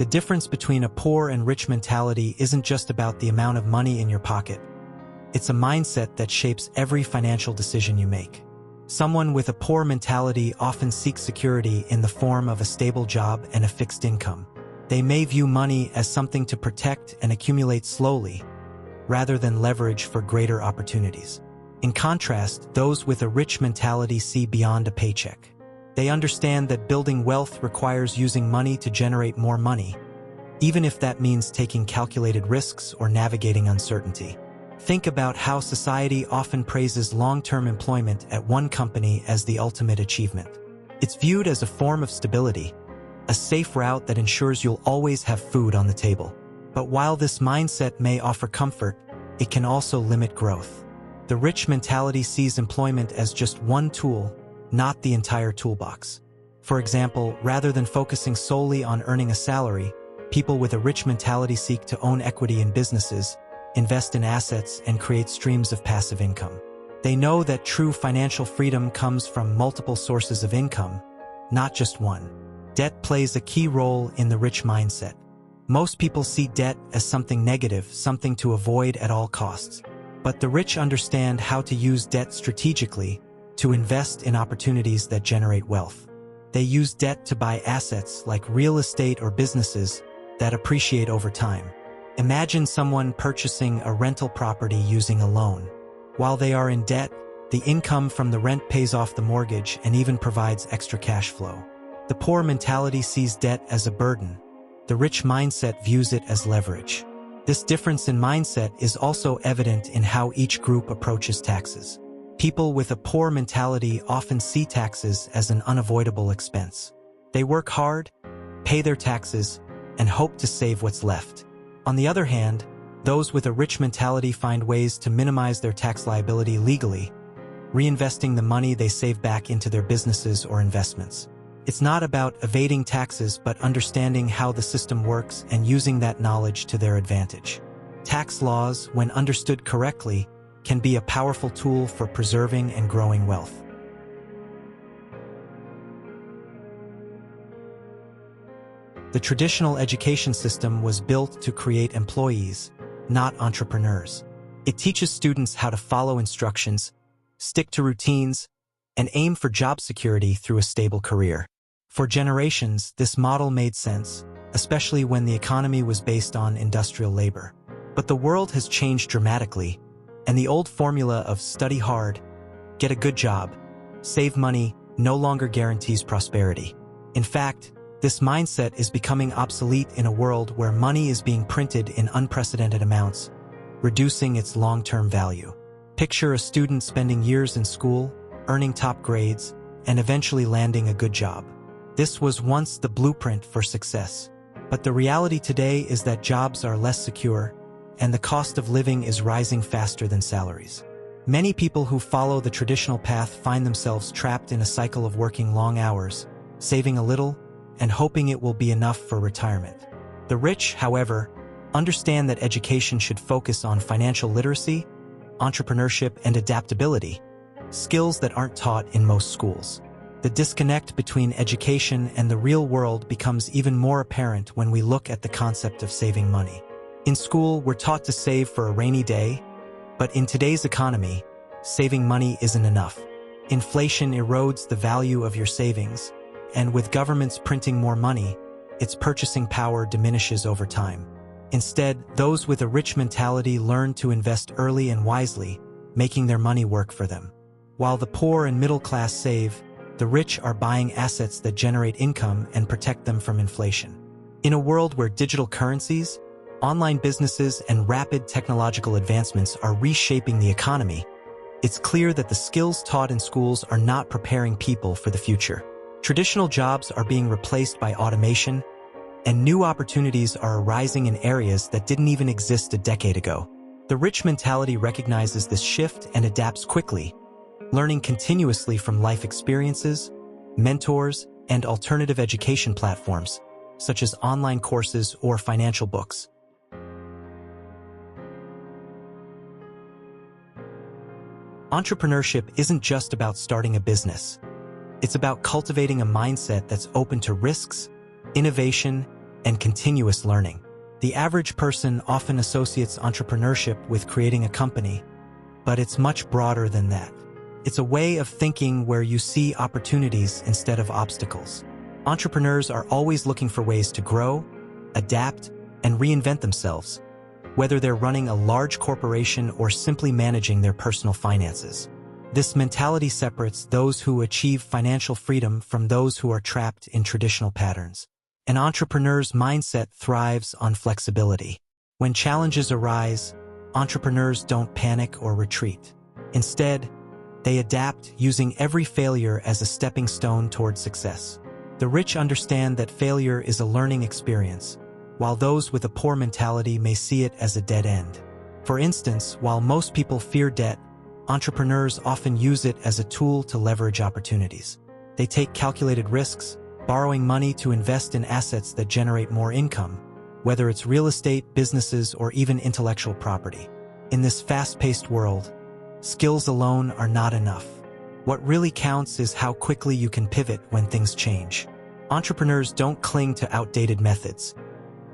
The difference between a poor and rich mentality isn't just about the amount of money in your pocket. It's a mindset that shapes every financial decision you make. Someone with a poor mentality often seeks security in the form of a stable job and a fixed income. They may view money as something to protect and accumulate slowly, rather than leverage for greater opportunities. In contrast, those with a rich mentality see beyond a paycheck. They understand that building wealth requires using money to generate more money, even if that means taking calculated risks or navigating uncertainty. Think about how society often praises long-term employment at one company as the ultimate achievement. It's viewed as a form of stability, a safe route that ensures you'll always have food on the table. But while this mindset may offer comfort, it can also limit growth. The rich mentality sees employment as just one tool, not the entire toolbox. For example, rather than focusing solely on earning a salary, people with a rich mentality seek to own equity in businesses, invest in assets, and create streams of passive income. They know that true financial freedom comes from multiple sources of income, not just one. Debt plays a key role in the rich mindset. Most people see debt as something negative, something to avoid at all costs. But the rich understand how to use debt strategically to invest in opportunities that generate wealth. They use debt to buy assets like real estate or businesses that appreciate over time. Imagine someone purchasing a rental property using a loan. While they are in debt, the income from the rent pays off the mortgage and even provides extra cash flow. The poor mentality sees debt as a burden. The rich mindset views it as leverage. This difference in mindset is also evident in how each group approaches taxes. People with a poor mentality often see taxes as an unavoidable expense. They work hard, pay their taxes, and hope to save what's left. On the other hand, those with a rich mentality find ways to minimize their tax liability legally, reinvesting the money they save back into their businesses or investments. It's not about evading taxes but understanding how the system works and using that knowledge to their advantage. Tax laws, when understood correctly, can be a powerful tool for preserving and growing wealth. The traditional education system was built to create employees, not entrepreneurs. It teaches students how to follow instructions, stick to routines, and aim for job security through a stable career. For generations, this model made sense, especially when the economy was based on industrial labor. But the world has changed dramatically, and the old formula of study hard, get a good job, save money no longer guarantees prosperity. In fact, this mindset is becoming obsolete in a world where money is being printed in unprecedented amounts, reducing its long-term value. Picture a student spending years in school, earning top grades, and eventually landing a good job. This was once the blueprint for success. But the reality today is that jobs are less secure, and the cost of living is rising faster than salaries. Many people who follow the traditional path find themselves trapped in a cycle of working long hours, saving a little, and hoping it will be enough for retirement. The rich, however, understand that education should focus on financial literacy, entrepreneurship, and adaptability, skills that aren't taught in most schools. The disconnect between education and the real world becomes even more apparent when we look at the concept of saving money. In school, we're taught to save for a rainy day, but in today's economy, saving money isn't enough. Inflation erodes the value of your savings, and with governments printing more money, its purchasing power diminishes over time. Instead, those with a rich mentality learn to invest early and wisely, making their money work for them. While the poor and middle class save, the rich are buying assets that generate income and protect them from inflation. In a world where digital currencies, online businesses, and rapid technological advancements are reshaping the economy, it's clear that the skills taught in schools are not preparing people for the future. Traditional jobs are being replaced by automation, and new opportunities are arising in areas that didn't even exist a decade ago. The rich mentality recognizes this shift and adapts quickly, learning continuously from life experiences, mentors, and alternative education platforms, such as online courses or financial books. Entrepreneurship isn't just about starting a business. It's about cultivating a mindset that's open to risks, innovation, and continuous learning. The average person often associates entrepreneurship with creating a company, but it's much broader than that. It's a way of thinking where you see opportunities instead of obstacles. Entrepreneurs are always looking for ways to grow, adapt, and reinvent themselves, whether they're running a large corporation or simply managing their personal finances. This mentality separates those who achieve financial freedom from those who are trapped in traditional patterns. An entrepreneur's mindset thrives on flexibility. When challenges arise, entrepreneurs don't panic or retreat. Instead, they adapt, using every failure as a stepping stone toward success. The rich understand that failure is a learning experience, while those with a poor mentality may see it as a dead end. For instance, while most people fear debt, entrepreneurs often use it as a tool to leverage opportunities. They take calculated risks, borrowing money to invest in assets that generate more income, whether it's real estate, businesses, or even intellectual property. In this fast-paced world, skills alone are not enough. What really counts is how quickly you can pivot when things change. Entrepreneurs don't cling to outdated methods.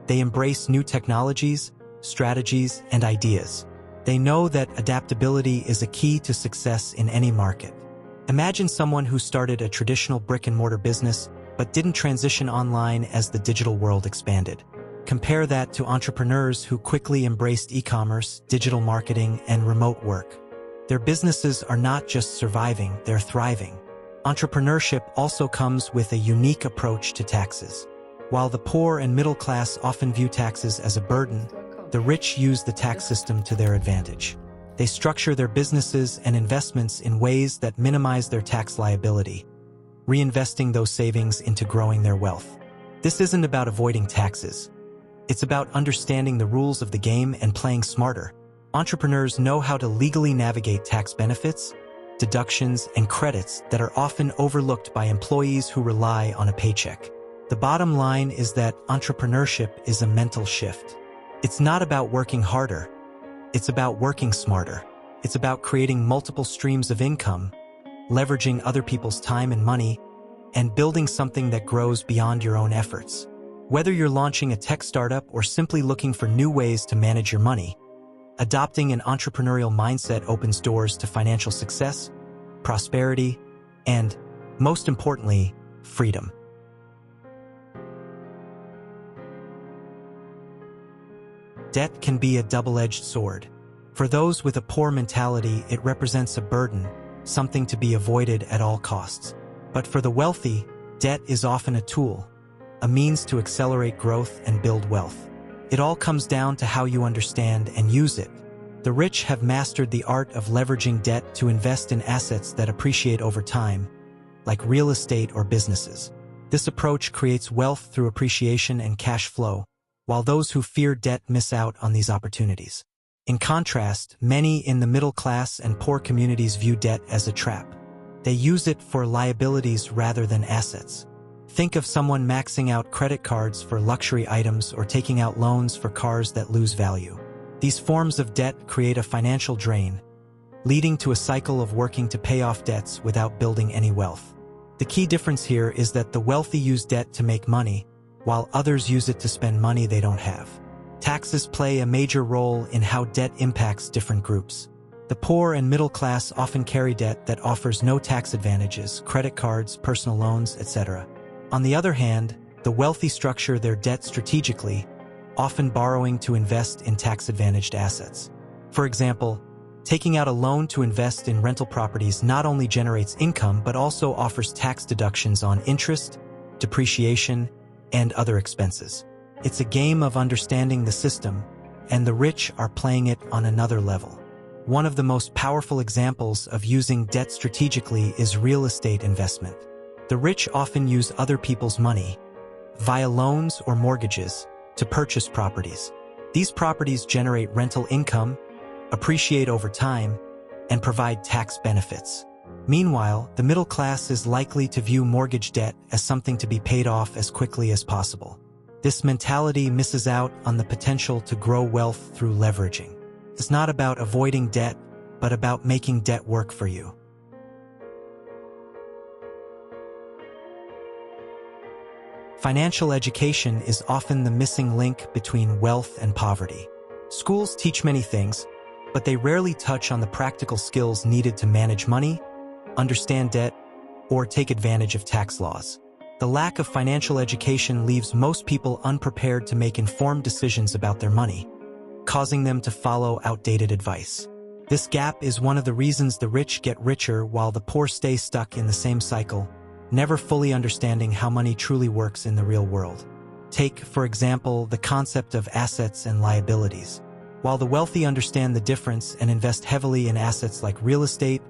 They embrace new technologies, strategies, and ideas. They know that adaptability is a key to success in any market. Imagine someone who started a traditional brick-and-mortar business but didn't transition online as the digital world expanded. Compare that to entrepreneurs who quickly embraced e-commerce, digital marketing, and remote work. Their businesses are not just surviving, they're thriving. Entrepreneurship also comes with a unique approach to taxes. While the poor and middle class often view taxes as a burden, the rich use the tax system to their advantage. They structure their businesses and investments in ways that minimize their tax liability, reinvesting those savings into growing their wealth. This isn't about avoiding taxes. It's about understanding the rules of the game and playing smarter. Entrepreneurs know how to legally navigate tax benefits, deductions, and credits that are often overlooked by employees who rely on a paycheck. The bottom line is that entrepreneurship is a mental shift. It's not about working harder. It's about working smarter. It's about creating multiple streams of income, leveraging other people's time and money, and building something that grows beyond your own efforts. Whether you're launching a tech startup or simply looking for new ways to manage your money, adopting an entrepreneurial mindset opens doors to financial success, prosperity, and, most importantly, freedom. Debt can be a double-edged sword. For those with a poor mentality, it represents a burden, something to be avoided at all costs. But for the wealthy, debt is often a tool, a means to accelerate growth and build wealth. It all comes down to how you understand and use it. The rich have mastered the art of leveraging debt to invest in assets that appreciate over time, like real estate or businesses. This approach creates wealth through appreciation and cash flow, while those who fear debt miss out on these opportunities. In contrast, many in the middle class and poor communities view debt as a trap. They use it for liabilities rather than assets. Think of someone maxing out credit cards for luxury items or taking out loans for cars that lose value. These forms of debt create a financial drain, leading to a cycle of working to pay off debts without building any wealth. The key difference here is that the wealthy use debt to make money, while others use it to spend money they don't have. Taxes play a major role in how debt impacts different groups. The poor and middle class often carry debt that offers no tax advantages, credit cards, personal loans, etc. On the other hand, the wealthy structure their debt strategically, often borrowing to invest in tax-advantaged assets. For example, taking out a loan to invest in rental properties not only generates income but also offers tax deductions on interest, depreciation, and other expenses. It's a game of understanding the system, and the rich are playing it on another level. One of the most powerful examples of using debt strategically is real estate investment. The rich often use other people's money, via loans or mortgages, to purchase properties. These properties generate rental income, appreciate over time, and provide tax benefits. Meanwhile, the middle class is likely to view mortgage debt as something to be paid off as quickly as possible. This mentality misses out on the potential to grow wealth through leveraging. It's not about avoiding debt, but about making debt work for you. Financial education is often the missing link between wealth and poverty. Schools teach many things, but they rarely touch on the practical skills needed to manage money, understand debt, or take advantage of tax laws. The lack of financial education leaves most people unprepared to make informed decisions about their money, causing them to follow outdated advice. This gap is one of the reasons the rich get richer while the poor stay stuck in the same cycle, never fully understanding how money truly works in the real world. Take, for example, the concept of assets and liabilities. While the wealthy understand the difference and invest heavily in assets like real estate,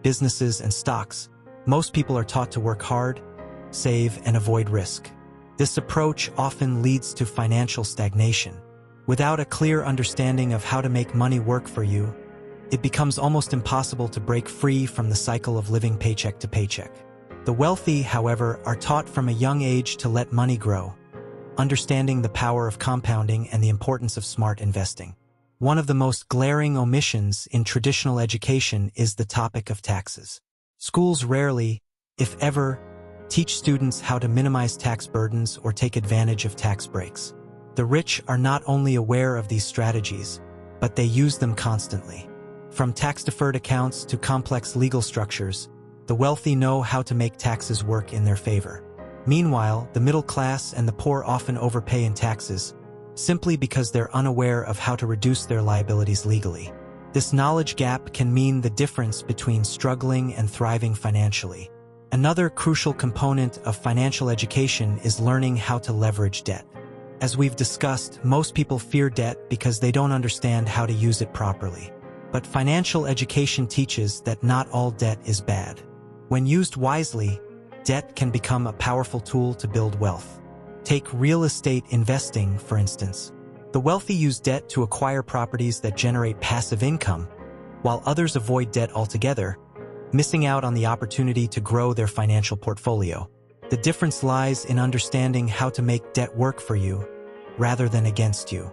businesses, and stocks, most people are taught to work hard, save, and avoid risk. This approach often leads to financial stagnation. Without a clear understanding of how to make money work for you, it becomes almost impossible to break free from the cycle of living paycheck to paycheck. The wealthy, however, are taught from a young age to let money grow, understanding the power of compounding and the importance of smart investing. One of the most glaring omissions in traditional education is the topic of taxes. Schools rarely, if ever, teach students how to minimize tax burdens or take advantage of tax breaks. The rich are not only aware of these strategies, but they use them constantly. From tax-deferred accounts to complex legal structures, the wealthy know how to make taxes work in their favor. Meanwhile, the middle class and the poor often overpay in taxes, simply because they're unaware of how to reduce their liabilities legally. This knowledge gap can mean the difference between struggling and thriving financially. Another crucial component of financial education is learning how to leverage debt. As we've discussed, most people fear debt because they don't understand how to use it properly. But financial education teaches that not all debt is bad. When used wisely, debt can become a powerful tool to build wealth. Take real estate investing, for instance. The wealthy use debt to acquire properties that generate passive income, while others avoid debt altogether, missing out on the opportunity to grow their financial portfolio. The difference lies in understanding how to make debt work for you, rather than against you.